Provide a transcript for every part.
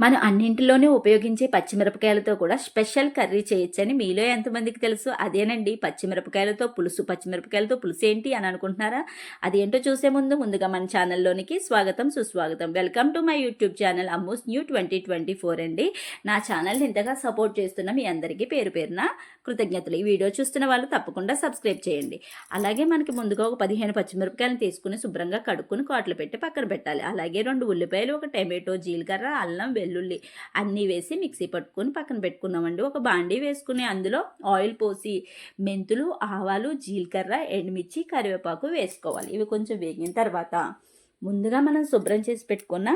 మనం అన్నింటిలోనే ఉపయోగించే పచ్చిమిరపకాయలతో కూడా స్పెషల్ కర్రీ చేయొచ్చని మీలో ఎంతమందికి తెలుసు? అదేనండి పచ్చిమిరపకాయలతో పులుసు. పచ్చిమిరపకాయలతో పులుసు ఏంటి అని అనుకుంటున్నారా? అదేంటో చూసే ముందుగా మన ఛానల్లోనికి స్వాగతం సుస్వాగతం. Welcome to my YouTube channel Ammu's new 2024 అండి. నా ఛానల్ని ఇంతగా సపోర్ట్ చేస్తున్న మీ అందరికీ పేరు పేరున కృతజ్ఞతలు. ఈ వీడియో చూస్తున్న వాళ్ళు తప్పకుండా సబ్స్క్రైబ్ చేయండి. అలాగే మనకి ముందుగా ఒక 15 పచ్చిమిరపకాయలను తీసుకుని శుభ్రంగా కడుక్కుని కాట్లు పెట్టి పక్కన పెట్టాలి. అలాగే 2 ఉల్లిపాయలు, ఒక టమాటో, జీలకర్ర, అల్లం, వెల్లుల్లి అన్నీ వేసి మిక్సీ పట్టుకొని పక్కన పెట్టుకున్నామండి. ఒక బాండీ వేసుకుని అందులో ఆయిల్ పోసి మెంతులు, ఆవాలు, జీలకర్ర, ఎండుమిర్చి, కరివేపాకు వేసుకోవాలి. ఇవి కొంచెం వేగిన తర్వాత ముందుగా మనం శుభ్రం చేసి పెట్టుకున్న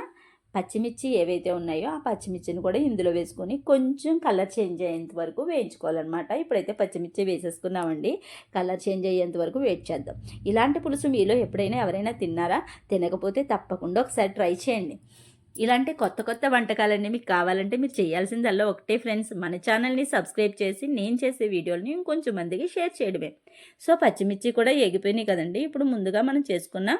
పచ్చిమిర్చి ఏవైతే ఉన్నాయో ఆ పచ్చిమిర్చిని కూడా ఇందులో వేసుకొని కొంచెం కలర్ చేంజ్ అయ్యేంత వరకు వేయించుకోవాలన్నమాట. ఇప్పుడైతే పచ్చిమిర్చి వేసేసుకున్నామండి. కలర్ చేంజ్ అయ్యేంత వరకు వెయిట్ చేద్దాం. ఇలాంటి పులుసు మీలో ఎప్పుడైనా ఎవరైనా తిన్నారా? తినకపోతే తప్పకుండా ఒకసారి ట్రై చేయండి. ఇలాంటి కొత్త వంటకాలన్నీ మీకు కావాలంటే మీరు చేయాల్సిందల్లా ఒకటే ఫ్రెండ్స్, మన ఛానల్ని సబ్స్క్రైబ్ చేసి నేను చేసే వీడియోలని ఇంకొంచెం మందికి షేర్ చేయడమే. సో పచ్చిమిర్చి కూడా ఎగిపోయినాయి కదండి. ఇప్పుడు ముందుగా మనం చేసుకున్న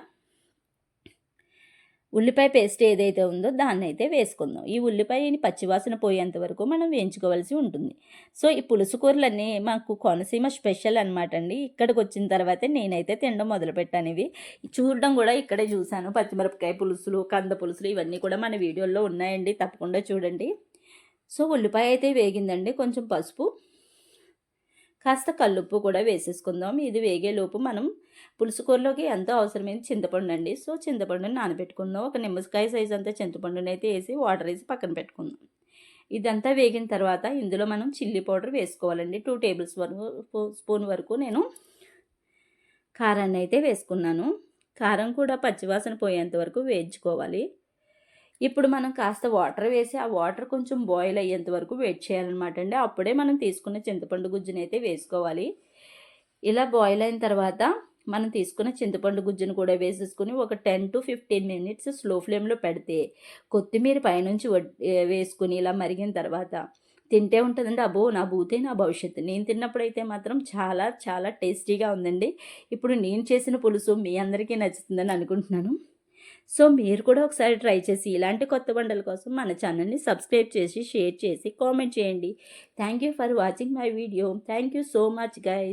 ఉల్లిపాయ పేస్ట్ ఏదైతే ఉందో దాన్ని అయితే వేసుకుందాం. ఈ ఉల్లిపాయని పచ్చివాసన పోయేంత వరకు మనం వేయించుకోవాల్సి ఉంటుంది. సో ఈ పులుసు కూరలన్నీ మాకు కోనసీమ స్పెషల్ అనమాట అండి. ఇక్కడికి వచ్చిన తర్వాతే నేనైతే తినడం మొదలుపెట్టాను. ఇవి చూడడం కూడా ఇక్కడే చూశాను. పచ్చిమిరపకాయ పులుసులు, కంద పులుసులు ఇవన్నీ కూడా మన వీడియోల్లో ఉన్నాయండి, తప్పకుండా చూడండి. సో ఉల్లిపాయ అయితే వేగిందండి. కొంచెం పసుపు, కాస్త కల్లుప్పు కూడా వేసేసుకుందాం. ఇది వేగేలోపు మనం పులుసు కూరలోకి ఎంతో అవసరమైన చింతపండు అండి. సో చింతపండుని నానబెట్టుకుందాం. ఒక నిమ్మకాయ సైజు అంతా చింతపండుని అయితే వేసి వాటర్ వేసి పక్కన పెట్టుకుందాం. ఇదంతా వేగిన తర్వాత ఇందులో మనం చిల్లీ పౌడర్ వేసుకోవాలండి. 2 టేబుల్ స్పూన్ వరకు నేను కారాన్ని అయితే వేసుకున్నాను. కారం కూడా పచ్చివాసన పోయేంత వరకు వేయించుకోవాలి. ఇప్పుడు మనం కాస్త వాటర్ వేసి ఆ వాటర్ కొంచెం బాయిల్ అయ్యేంత వరకు వెయిట్ చేయాలన్నమాట అండి. అప్పుడే మనం తీసుకున్న చింతపండు గుజ్జుని అయితే వేసుకోవాలి. ఇలా బాయిల్ అయిన తర్వాత మనం తీసుకున్న చింతపండు గుజ్జును కూడా వేసేసుకుని ఒక 10 to 15 మినిట్స్ స్లో ఫ్లేమ్లో పెడితే కొత్తిమీర పైనుంచి వేసుకుని ఇలా మరిగిన తర్వాత తింటే ఉంటుందండి. అబ్బో నా భూతే నా భవిష్యత్తు. నేను తిన్నప్పుడైతే మాత్రం చాలా చాలా టేస్టీగా ఉందండి. ఇప్పుడు నేను చేసిన పులుసు మీ అందరికీ నచ్చుతుందని అనుకుంటున్నాను. సో మీరు కూడా ఒకసారి ట్రై చేసి ఇలాంటి కొత్త వంటల కోసం మన ఛానల్ని సబ్స్క్రైబ్ చేసి షేర్ చేసి కామెంట్ చేయండి. Thank you for watching my video. Thank you so much guys.